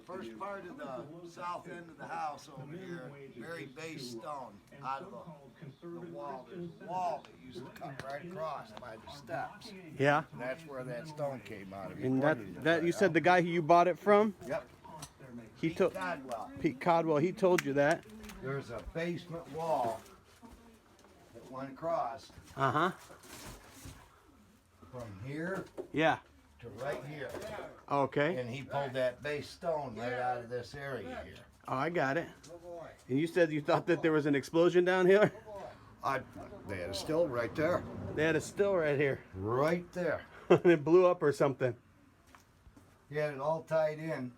first part of the south end of the house over here, very base stone out of the wall. There's a wall that used to cut right across by the steps. Yeah. And that's where that stone came out of. And that you said the guy who you bought it from? Yep. He told Codwell. Pete Codwell. He told you that. There's a basement wall that went across Uh-huh. from here Yeah. to right here. Okay. And he pulled that base stone right out of this area here. Oh, I got it. And you said you thought that there was an explosion down here? They had a still right there. They had a still right here. Right there. And it blew up or something. He had it all tied in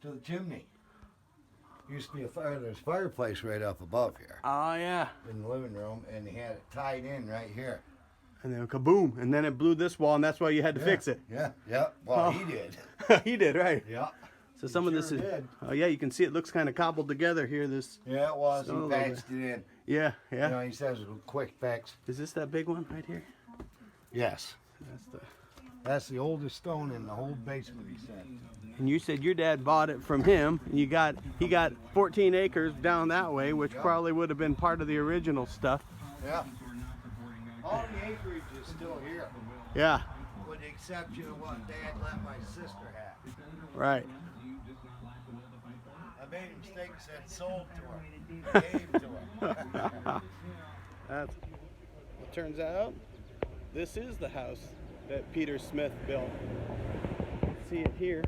to the chimney. Used to be there's a fireplace right up above here Oh, yeah. in the living room, and he had it tied in right here. And then kaboom. And then it blew this wall, and that's why you had to fix it. Yeah. Well, he did. He did, right. Yeah. So some of this is... did. Oh, yeah, you can see it looks kind of cobbled together here. This. Yeah, it was. Stone He a little patched it in. Yeah, yeah. You know, he says it was a quick fix. Is this that big one right here? Yes. That's That's the oldest stone in the whole basement, he said. And you said your dad bought it from him, and he got 14 acres down that way, which probably would have been part of the original stuff. Yeah. All the acreage is still here, Yeah, with the exception of what Dad let my sister have. right. I made a mistake and said sold to her. Gave to her. That's, it turns out this is the house that Peter Smith built. See it here.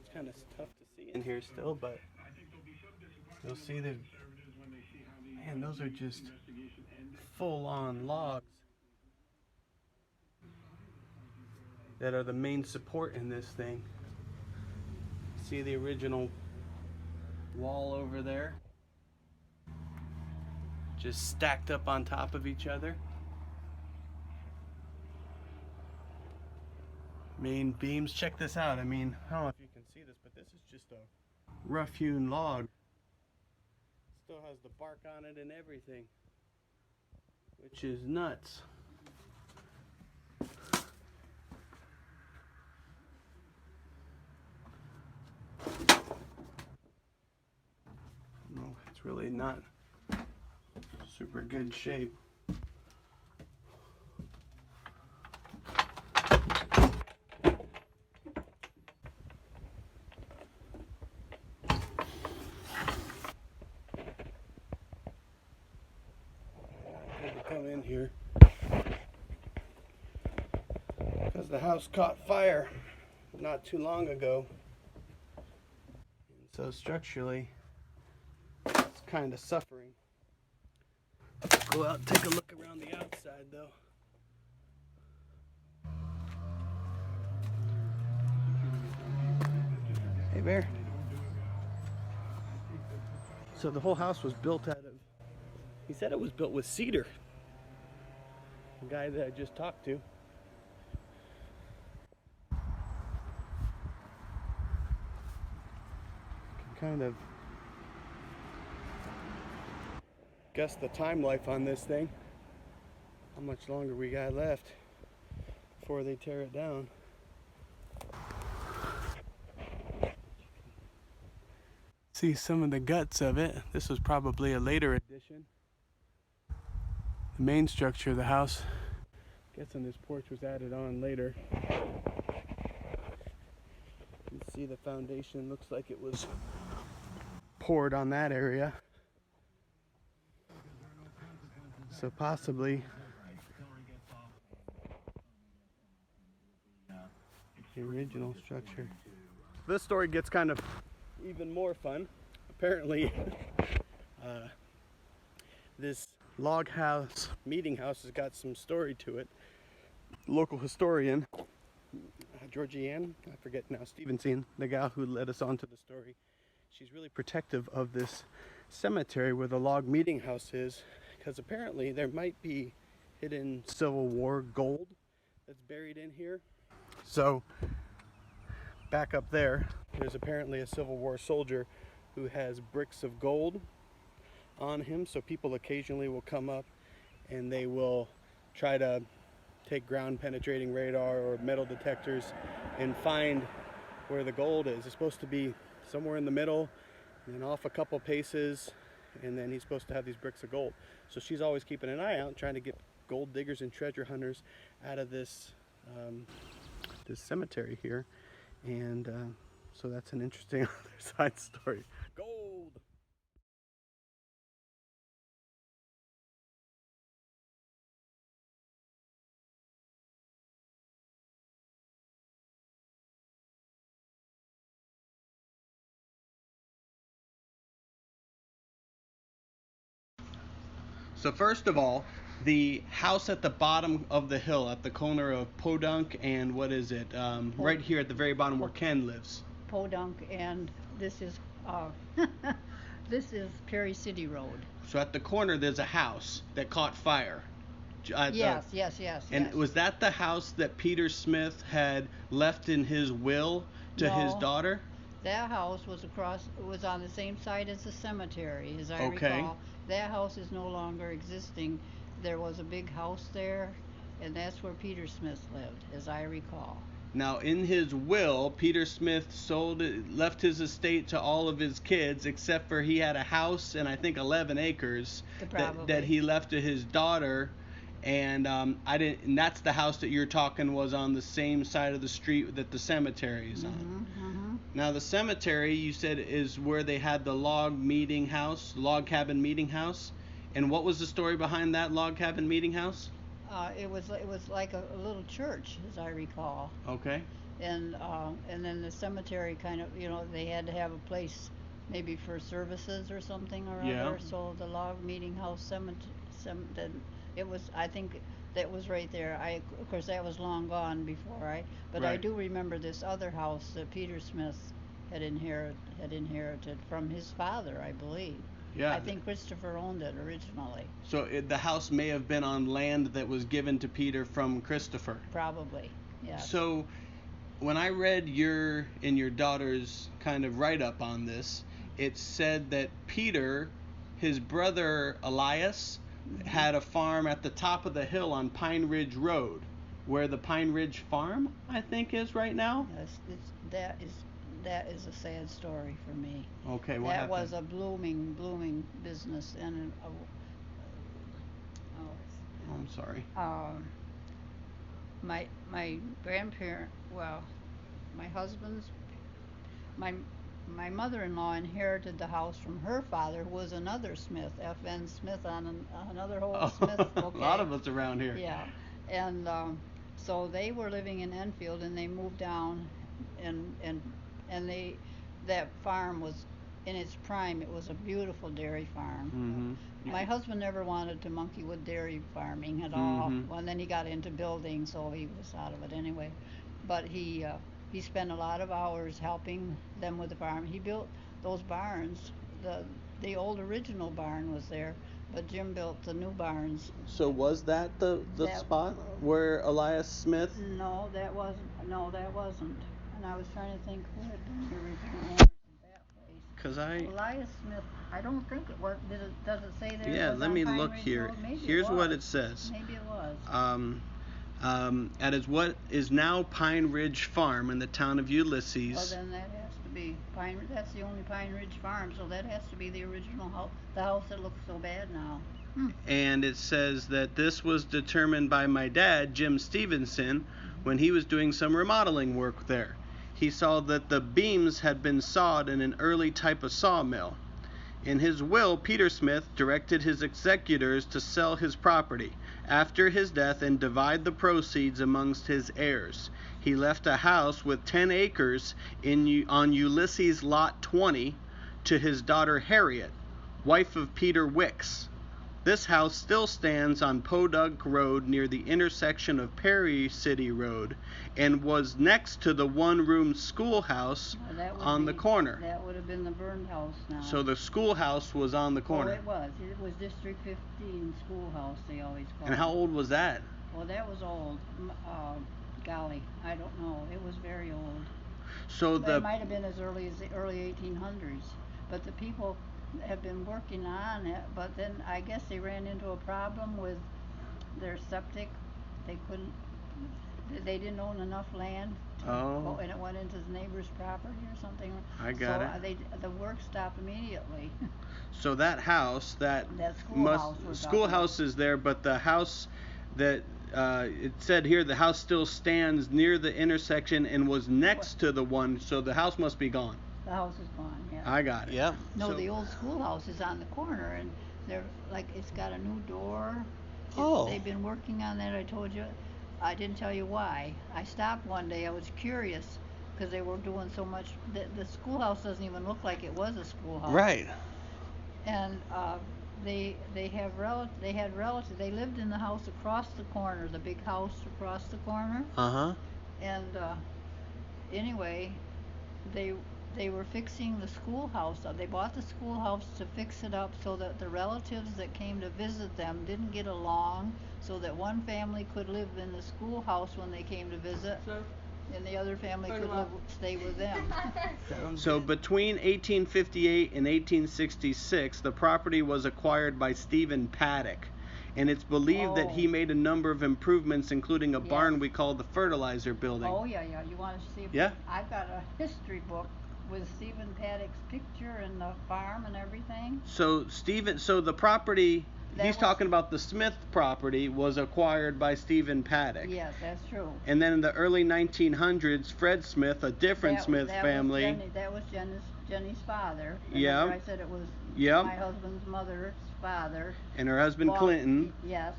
It's kind of tough to see in here still, but you'll see that, man, those are just full-on logs that are the main support in this thing. See the original wall over there? Just stacked up on top of each other. Main beams. Check this out. I mean, I don't know if you can see this, but this is just a rough-hewn log. Still has the bark on it and everything, which is nuts. No, it's really not super good shape. Come in here because the house caught fire not too long ago, and so structurally it's kind of suffering. Go out and take a look around the outside though. Hey Bear. So the whole house was built out of, he said it was built with cedar. The guy that I just talked to. Can kind of guess the time life on this thing. How much longer we got left before they tear it down. See some of the guts of it. This was probably a later addition. The main structure of the house, I guess on this porch, was added on later. You see the foundation looks like it was poured on that area. So possibly the original structure. This story gets kind of even more fun. Apparently, this log house, meeting house, has got some story to it. Local historian, Georgianna, I forget now, Stevenson, the gal who led us on to the story, she's really protective of this cemetery where the log meeting house is, because apparently there might be hidden Civil War gold that's buried in here. So, back up there's apparently a Civil War soldier who has bricks of gold on him, so people occasionally will come up and they will try to take ground penetrating radar or metal detectors and find where the gold is. It's supposed to be somewhere in the middle and then off a couple paces, and then he's supposed to have these bricks of gold. So she's always keeping an eye out, trying to get gold diggers and treasure hunters out of this this cemetery here. And so that's an interesting other side story. Gold! So first of all, the house at the bottom of the hill, at the corner of Podunk and what is it? Right here at the very bottom where Ken lives. Podunk, and this is this is Perry City Road. So at the corner there's a house that caught fire. Yes. And was that the house that Peter Smith had left in his will to his daughter? That house was on the same side as the cemetery, as I recall. That house is no longer existing. There was a big house there, and that's where Peter Smith lived, as I recall. Now, in his will, Peter Smith left his estate to all of his kids, except for he had a house and I think 11 acres that he left to his daughter. And and that's the house that you're talking was on the same side of the street that the cemetery is on. Now the cemetery, you said, is where they had the log cabin meeting house. And what was the story behind that log cabin meeting house? It was like a little church, as I recall. Okay. And then the cemetery kind of, they had to have a place maybe for services or something or other. So the log meeting house I think that was right there. Of course, that was long gone before but I do remember this other house that Peter Smith had inherited from his father, I believe. Yeah. I think Christopher owned it originally. So the house may have been on land that was given to Peter from Christopher. Probably, yeah. So when I read your daughter's kind of write-up on this, it said that Peter, his brother Elias, had a farm at the top of the hill on Pine Ridge Road, where the Pine Ridge Farm, I think, is right now. Yes, that is a sad story for me. Okay, what happened? That was a blooming business, and I'm sorry. My grandparent, my mother-in-law inherited the house from her father, who was another Smith, F.N. Smith on another whole Smith. Okay. A lot of us around here. Yeah, and so they were living in Enfield, and they moved down, and that farm was in its prime. It was a beautiful dairy farm. My husband never wanted to monkey with dairy farming at all. Well, and then he got into building, so he was out of it anyway. But he spent a lot of hours helping them with the farm. He built those barns. The old original barn was there, but Jim built the new barns. So was that the spot where Elias Smith? No, that wasn't. And I was trying to think who had been the original owners of that place. Elias Smith, I don't think it was. Does it say there? Yeah, let me look here. Here's what it says. Maybe it was. At what is now Pine Ridge Farm in the town of Ulysses. Well, then that has to be that's the only Pine Ridge Farm, so that has to be the original house, the house that looks so bad now. And it says that this was determined by my dad, Jim Stevenson, when he was doing some remodeling work there. He saw that the beams had been sawed in an early type of sawmill. In his will, Peter Smith directed his executors to sell his property after his death and divide the proceeds amongst his heirs. He left a house with 10 acres on Ulysses Lot 20 to his daughter Harriet, wife of Peter Wicks. This house still stands on Podunk Road near the intersection of Perry City Road and was next to the one-room schoolhouse on the corner. That would have been the burned house now. So the schoolhouse was on the corner. Oh, it was. It was District 15 schoolhouse, they always called it. And how old was that? Well, that was old. Golly, I don't know. It was very old. So it might have been as early as the early 1800s. But the people have been working on it, but then I guess they ran into a problem with their septic. They didn't own enough land to go, and it went into the neighbor's property or something. I got it. The work stopped immediately. So that house, that schoolhouse is there, but the house that it said here, the house still stands near the intersection and was next to the one, so the house must be gone. The house is gone, yeah. I got it. Yeah. No, the old schoolhouse is on the corner, and they're like, it's got a new door. They've been working on that, I told you. I didn't tell you why. I stopped one day, I was curious, because they were doing so much. The schoolhouse doesn't even look like it was a schoolhouse. Right. And they had relatives. They lived in the house across the corner, the big house across the corner. And anyway, they were fixing the schoolhouse up. They bought the schoolhouse to fix it up so that the relatives that came to visit them didn't get along, so that one family could live in the schoolhouse when they came to visit, and the other family could stay with them. So between 1858 and 1866, the property was acquired by Stephen Paddock, and it's believed that he made a number of improvements, including a barn we call the fertilizer building. Oh yeah. You want to see? Yeah. I've got a history book with Stephen Paddock's picture and the farm and everything. So the property he's talking about, the Smith property, was acquired by Stephen Paddock. Yes, that's true. And then in the early 1900s, Fred Smith, a different Smith family. That was Jenny's father. Yeah. I said it was my husband's mother's father. And her husband Clinton. Yes,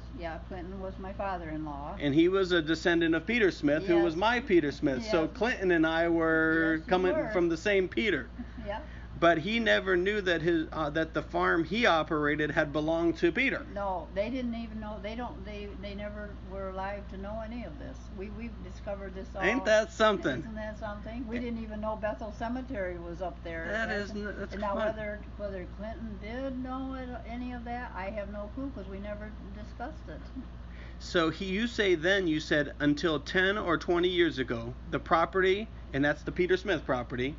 Clinton was my father-in-law. And he was a descendant of Peter Smith, who was my Peter Smith. Yes. So Clinton and I were coming from the same Peter. Yeah. But he never knew that that the farm he operated had belonged to Peter. No, they didn't even know. They never were alive to know any of this. We've discovered this all. Ain't that something? Isn't that something? We didn't even know Bethel Cemetery was up there. That's now whether Clinton did know any of that, I have no clue, because we never discussed it. So you said until 10 or 20 years ago, the property, and that's the Peter Smith property,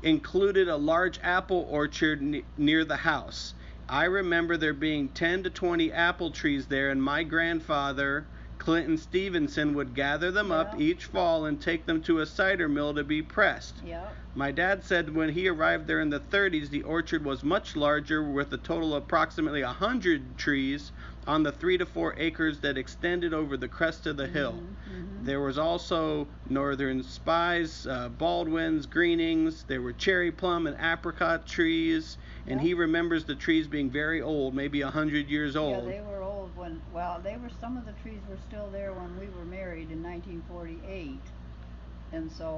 included a large apple orchard near the house. I remember there being 10 to 20 apple trees there, and my grandfather, Clinton Stevenson, would gather them up each fall and take them to a cider mill to be pressed. My dad said when he arrived there in the 30s, the orchard was much larger, with a total of approximately 100 trees on the 3 to 4 acres that extended over the crest of the hill. There was also northern spies, Baldwins, greenings. There were cherry plum and apricot trees, and he remembers the trees being very old, maybe 100 years old. Yeah, they were old some of the trees were still there when we were married in 1948, and so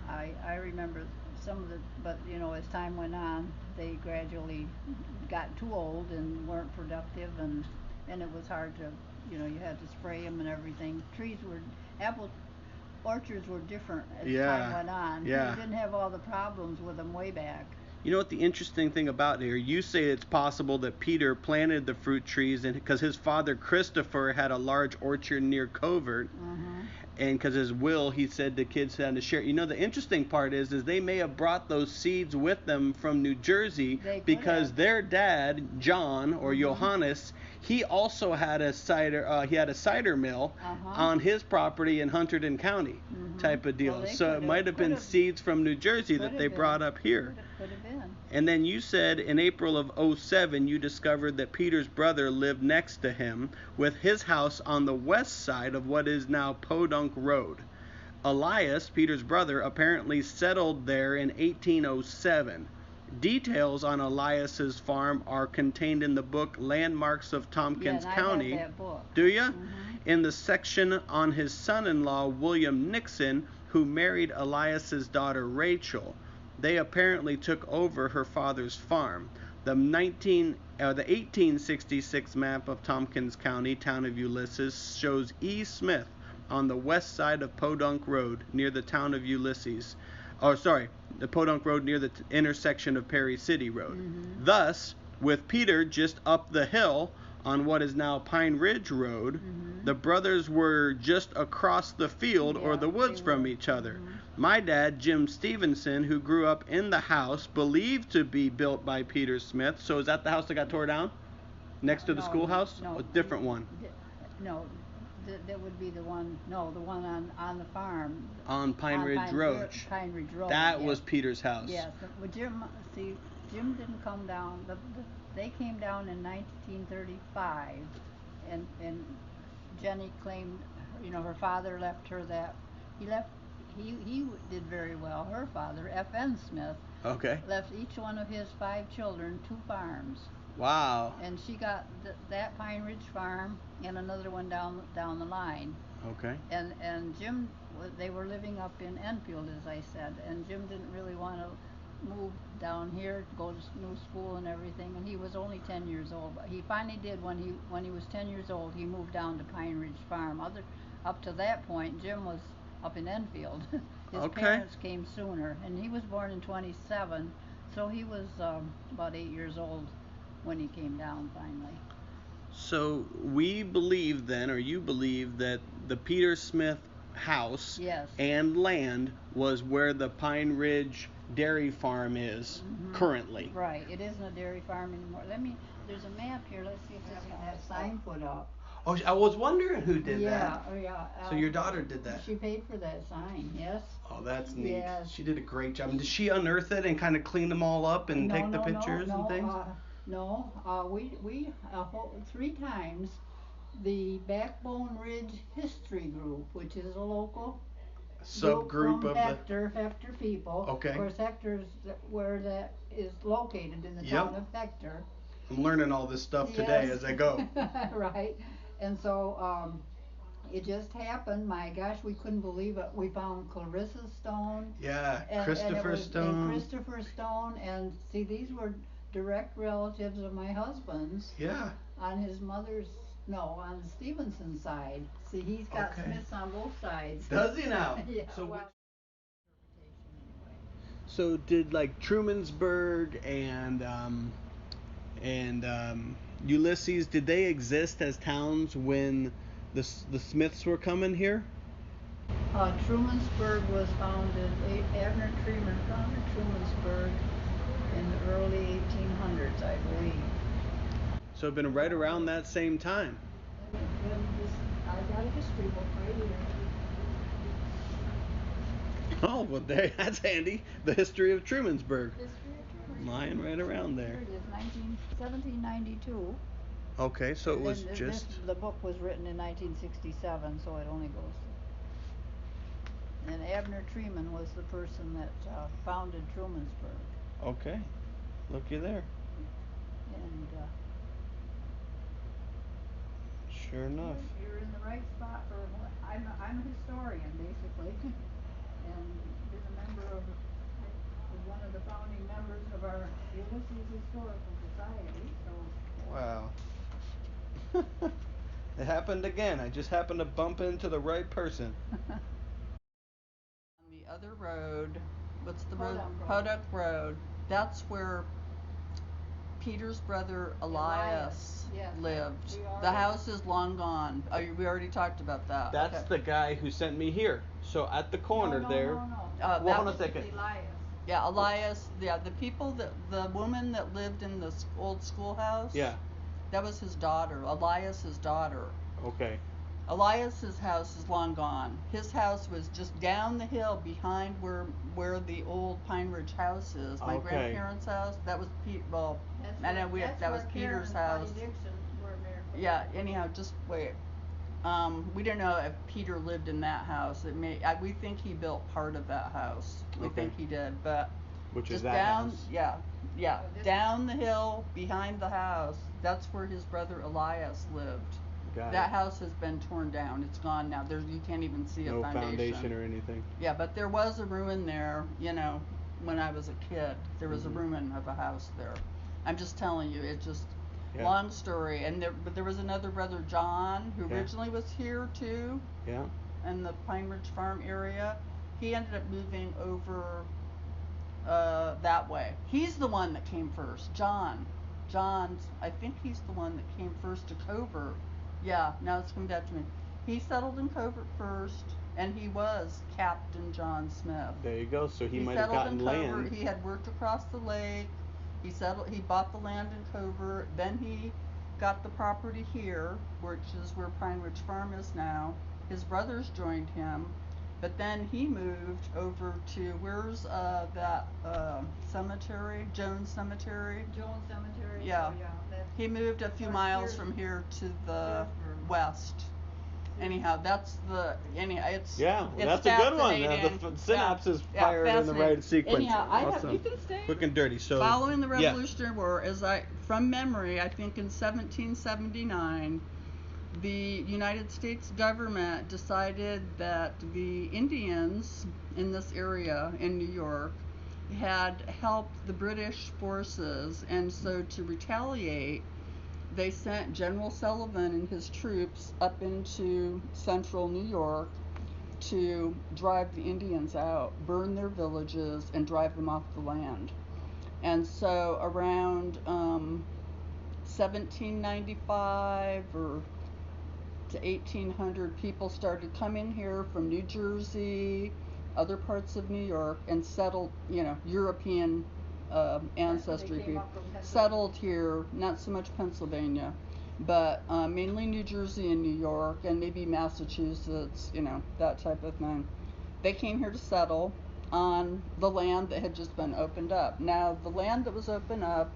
I remember some of the, but as time went on, they gradually got too old and weren't productive, and it was hard to, you had to spray them and everything. Apple orchards were different as time went on. You didn't have all the problems with them way back. You know what the interesting thing about here, you say it's possible that Peter planted the fruit trees, and because his father Christopher had a large orchard near Covert, and because his will, he said the kids had to share. The interesting part is they may have brought those seeds with them from New Jersey, because their dad, John or Johannes, he also had a cider mill on his property in Hunterdon County, type of deal. So it might have been seeds from New Jersey that they brought up here. Could have been. And then you said in April of 2007 you discovered that Peter's brother lived next to him, with his house on the west side of what is now Podunk Road. Elias, Peter's brother, apparently settled there in 1807. Details on Elias's farm are contained in the book Landmarks of Tompkins County. I have that book. Do you? In the section on his son-in-law William Nixon, who married Elias's daughter Rachel. They apparently took over her father's farm. The 1866 map of Tompkins County, town of Ulysses, shows E. Smith on the west side of Podunk Road near the town of Ulysses. The Podunk Road near the intersection of Perry City Road. Thus, with Peter just up the hill on what is now Pine Ridge Road, the brothers were just across the field or the woods from each other. My dad, Jim Stevenson, who grew up in the house believed to be built by Peter Smith. So is that the house that got tore down? Next to the schoolhouse? No, A different one. No, that would be the one. No, the one on the farm. On Pine Ridge Road. Pine Ridge Road. That yes. was Peter's house. Yes. Well, Jim didn't come down. They came down in 1935, and Jenny claimed, her father left her that. He did very well. Her father, F.N. Smith, Okay. left each one of his 5 children 2 farms. Wow. And she got that Pine Ridge farm and another one down the line. Okay. And Jim, they were living up in Enfield, as I said, and Jim didn't really want to move down here to go to new school and everything, and he was only 10 years old. But he finally did when he was 10 years old. He moved down to Pine Ridge Farm. Up to that point, Jim was up in Enfield. His Okay. parents came sooner, and he was born in 27, so he was about 8 years old when he came down finally. So we believe then, or you believe, that the Peter Smith house Yes. and land was where the Pine Ridge dairy farm is currently. Right. It isn't a dairy farm anymore. There's a map here. Let's see if this got that sign put up. Oh, I was wondering who did Yeah. that. Oh, yeah. So your daughter did that. She paid for that sign. Yes. Oh, that's neat. Yes. She did a great job. And did she unearth it and kind of clean them all up and take the pictures and things? No. We 3 times the Backbone Ridge History Group, which is a local Subgroup from of Hector people. Okay. Of course, Hector's where that is located in the town of Hector. I'm learning all this stuff today Yes. as I go. Right. And so it just happened. My gosh, we couldn't believe it. We found Clarissa's stone. Yeah, And Christopher Stone. Christopher Stone, and see, these were direct relatives of my husband's. Yeah. On his mother's, no, on the Stevenson side. See, he's got Okay. Smiths on both sides. Does he now? Yeah. So, Well, so did like Trumansburg and Ulysses, did they exist as towns when the Smiths were coming here? Trumansburg was founded, Abner Truman founded Trumansburg in the early 1800s, I believe. So it'd been right around that same time. I got a history book right here. Oh, well, that's handy. The history of Trumansburg. History of Trumansburg. Lying right around there. Here it is, 1792. Okay, so it was And just... the book was written in 1967, so it only goes. And Abner Truman was the person that founded Trumansburg. Okay, looky there. And Sure enough. you're in the right spot for. I'm a historian basically, and been a member of. Was one of the founding members of our Ulysses Historical Society. So. Wow. It happened again. I just happened to bump into the right person. On the other road, what's the road? Podunk Road. Podunk Road. That's where Peter's brother Elias Yes. lived. We The already- house is long gone. Oh, we already talked about that. That's Okay. the guy who sent me here. So at the corner there. No. Well, Well, hold on that a second. Elias. Yeah, Elias. Yeah, the woman that lived in the old schoolhouse. Yeah. That was his daughter, Elias's daughter. Okay. Elias's house is long gone. His house was just down the hill behind where the old Pine Ridge house is. My Okay. grandparents' house. That was that was Peter's house. Yeah. Anyhow, just wait. We don't know if Peter lived in that house. We think he built part of that house. We Okay. think he did, but Which just is that down, house? yeah, Oh, this down the hill behind the house. That's where his brother Elias lived. Got That it. house has been torn down. It's gone now. You can't even see No a foundation. or anything. Yeah, but there was a ruin there. When I was a kid, there was a ruin of a house there. I'm just telling you. It's just long story. And there was another brother, John, who Yeah. originally was here too, Yeah. in the Pine Ridge Farm area. He ended up moving over that way. He's the one that came first. John's. I think he's the one that came first to Covert. Yeah, now it's coming back to me. He settled in Covert first, and he was Captain John Smith. There you go. So he might have settled gotten in Covert. land. He had worked across the lake. He bought the land in Covert. Then he got the property here, which is where Pine Ridge Farm is now. His brothers joined him, but then he moved over to where's that cemetery? Jones Cemetery. Jones Cemetery. Yeah. Oh, yeah. He moved a few miles from here to the west. Anyhow, it's Yeah, it's that's a good one. fascinating. The synapse is Yeah, fired in the right fascinating. sequence. Anyhow, Awesome. you can stay. Quick and dirty. So Following the Revolutionary War, from memory, I think in 1779, the United States government decided that the Indians in this area in New York had helped the British forces, and so to retaliate, they sent General Sullivan and his troops up into central New York to drive the Indians out, burn their villages, and drive them off the land. And so around 1795 or to 1800, people started coming here from New Jersey, other parts of New York, and settled, European ancestry people settled here, not so much Pennsylvania, but mainly New Jersey and New York, and maybe Massachusetts, that type of thing. They came here to settle on the land that had just been opened up. Now, the land that was opened up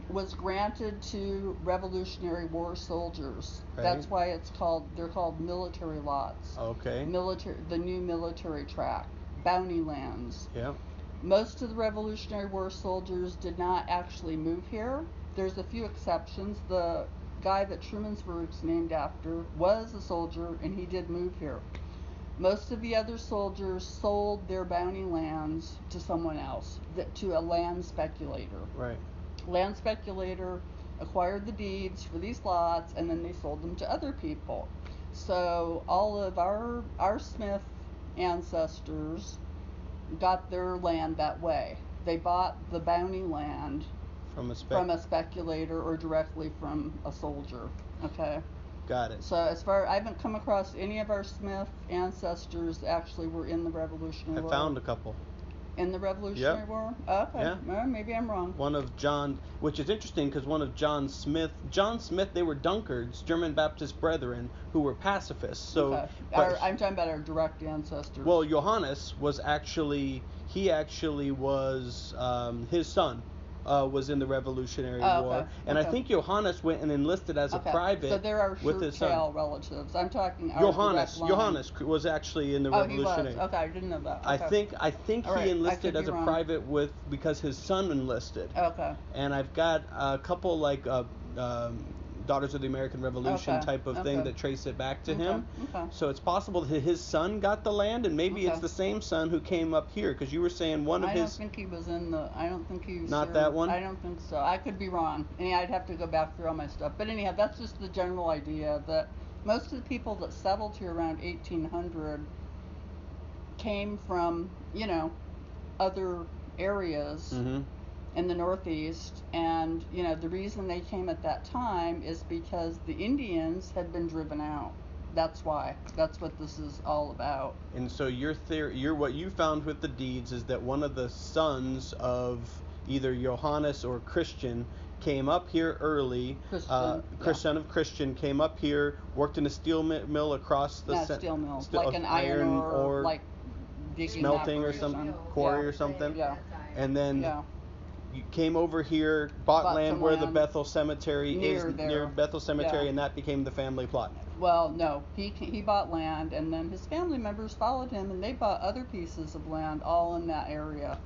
was granted to Revolutionary War soldiers. Right. That's why they're called military lots. Okay. The new military tract, bounty lands. Yeah. Most of the Revolutionary War soldiers did not actually move here. There's a few exceptions. The guy that Trumansburg's named after was a soldier, and he did move here. Most of the other soldiers sold their bounty lands to someone else, to a land speculator. Right. Land speculator acquired the deeds for these lots, and then they sold them to other people. So all of our Smith ancestors got their land that way. They bought the bounty land from a speculator or directly from a soldier. Okay. Got it. So I haven't come across any of our Smith ancestors that actually were in the Revolutionary War. I found a couple. In the Revolutionary War? Okay. Yeah. Well, maybe I'm wrong. One of John, which is interesting because one of John Smith, they were Dunkards, German Baptist brethren, who were pacifists. So, okay. I'm talking about our direct ancestors. Well, Johannes was his son was in the Revolutionary War, and I think Johannes went and enlisted as a private. So there are with his son. relatives. I'm talking our Johannes. direct line. Johannes was actually in the Revolutionary. He was. Okay, I didn't know that. Okay. I think he enlisted as a wrong. private because his son enlisted. Okay. And I've got a couple Daughters of the American Revolution type of thing that trace it back to him. Okay. So it's possible that his son got the land, and maybe it's the same son who came up here, because you were saying one of his. I don't think he was Not that one? I don't think so. I could be wrong. I'd have to go back through all my stuff. But anyhow, that's just the general idea that most of the people that settled here around 1800 came from, other areas. Mm-hmm. In the Northeast, and the reason they came at that time is because the Indians had been driven out. That's why. That's what this is all about. And so what you found with the deeds is that one of the sons of either Johannes or Christian came up here early. Son of Christian came up here, worked in a steel mill across the. Not steel mill, like an iron ore, like digging smelting or something, quarry or something. Yeah. And then. You came over here, bought land where the Bethel Cemetery is, near Bethel Cemetery, and that became the family plot. Well, no, he bought land, and then his family members followed him, and they bought other pieces of land all in that area.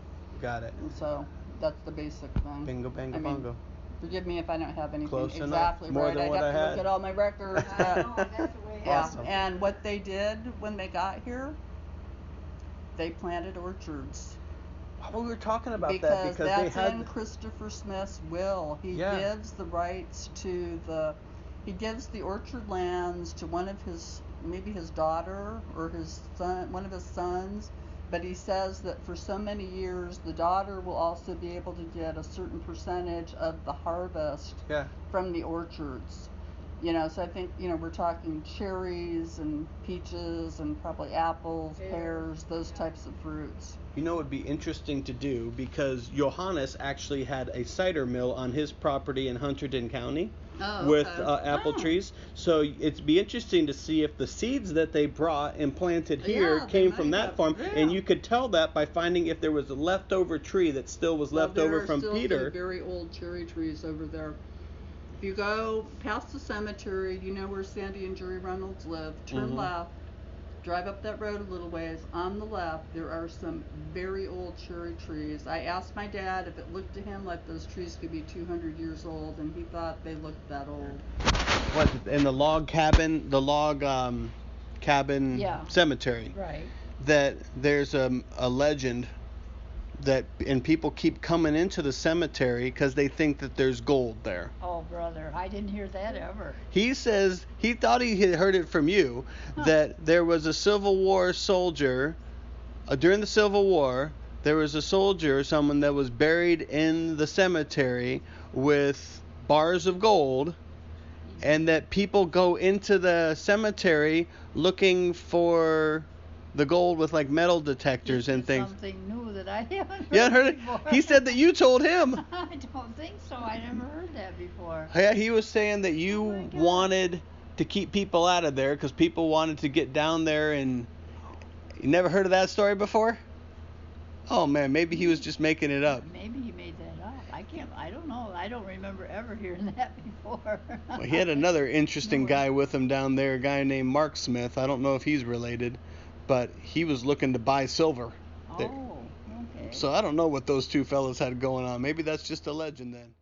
Got it. And so that's the basic thing. Bingo, bango, bongo. Forgive me if I don't have anything Close exactly enough. More right. than what I'd have to I had. look at all my records. That's the way. Awesome. And what they did when they got here, they planted orchards. We were talking about because that that's they had in Christopher Smith's will. He gives the rights to he gives the orchard lands to one of his, maybe his daughter or his son, one of his sons, but he says that for so many years the daughter will also be able to get a certain percentage of the harvest from the orchards. You know, so I think, you know, we're talking cherries and peaches and probably apples, pears, those types of fruits. You know, it would be interesting to do because Johannes actually had a cider mill on his property in Hunterdon County with apple trees. So it'd be interesting to see if the seeds that they brought and planted here came from that farm. And you could tell that by finding if there was a leftover tree that still was left over from Peter. There are still very old cherry trees over there. If you go past the cemetery, you know where Sandy and Jerry Reynolds live. Turn left, drive up that road a little ways. On the left, there are some very old cherry trees. I asked my dad if it looked to him like those trees could be 200 years old, and he thought they looked that old. What, in the log cabin, cemetery? Right. That there's a legend that, and people keep coming into the cemetery because they think that there's gold there. Oh, brother, I didn't hear that ever. He says he thought he had heard it from you, that there was a Civil War soldier, during the Civil War, there was a soldier, someone that was buried in the cemetery with bars of gold, and that people go into the cemetery looking for the gold with like metal detectors and things. Something new that I haven't Heard it? before. He said that you told him. I don't think so. I never heard that before. Yeah, he was saying that you wanted to keep people out of there because people wanted to get down there, and you never heard of that story before? Oh man, maybe he was just making it up. Maybe he made that up. I don't know. I don't remember ever hearing that before. Well, he had another interesting guy with him down there, a guy named Mark Smith. I don't know if he's related, but he was looking to buy silver. Oh, okay. So I don't know what those two fellas had going on. Maybe that's just a legend then.